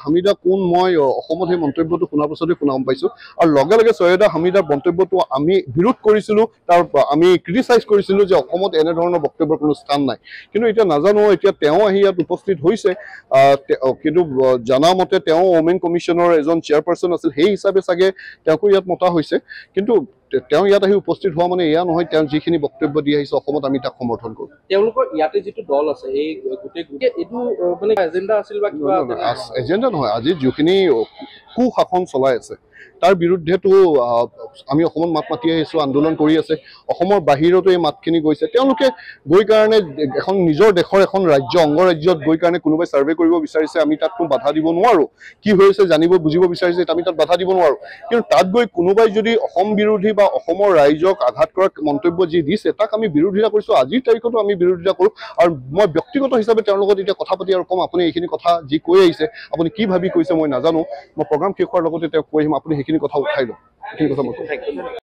হামিদা কোন মই অসমত সেই মন্তব্যটো শুনাৰ পিছতে শুনা পাইছো আৰু লগে লগে সৈয়দা হামিদাৰ মন্তব্যটো আমি বিৰোধ কৰিছিলো তাৰ আমি ক্ৰিটিসাইজ কৰিছিলো যে অসমত এনে ধৰণৰ বক্তব্যৰ কোনো স্থান নাই কিন্তু এতিয়া নাজানো এতিয়া তেওঁ আহি ইয়াত উপস্থিত হৈছে কিন্তু জানা মতে তেওঁ ওমেন কমিশনৰ এজন চেয়াৰপাৰসন আছিল সেই হিচাপে চাগে তেওঁকো ইয়াত মতা হৈছে কিন্তু তেওঁ ইয়াত আহি উপস্থিত হোৱা মানে এয়া নহয় তেওঁ যিখিনি বক্তব্য দি আহিছে অসমত আমি তাক সমৰ্থন কৰোঁ তেওঁলোকৰ ইয়াতে যিটো দল আছে এই গোটেই এইটো মানে এজেন্ডা আছিল বা কিবা এজেন্ডা নহয় আজি যিখিনি কুশাসন চলাই আছে তাৰ বিৰুদ্ধেতো আমি অসমত মাত মাতি আহিছো আন্দোলন কৰি আছে অসমৰ বাহিৰতো এই মাতখিনি গৈছে তেওঁলোকে গৈ কাৰণে এখন নিজৰ দেশৰ এখন ৰাজ্য অংগৰাজ্যত গৈ কাৰণে কোনোবাই সাৰ্ভে কৰিব বিচাৰিছে আমি তাততো বাধা দিব নোৱাৰো কি হৈছে জানিব বুজিব বিচাৰিছে আমি তাত বাধা দিব নোৱাৰো কিন্তু তাত গৈ কোনোবাই যদি অসম বিৰোধী বা অসমৰ ৰাইজক আঘাত কৰা মন্তব্য যি দিছে তাক আমি বিৰোধিতা কৰিছো আজিৰ তাৰিখতো আমি বিৰোধিতা কৰো আৰু মই ব্যক্তিগত হিচাপে তেওঁৰ লগত এতিয়া কথা পাতি আৰু কম আপুনি এইখিনি কথা যি কৈ আহিছে আপুনি কি ভাবি কৈছে মই নাজানো মই প্ৰগ্ৰাম শেষ হোৱাৰ লগতে তেওঁ কৈ আহিম আপুনি সেইখিনি কথা উঠাই লওক এইখিনি কথা মই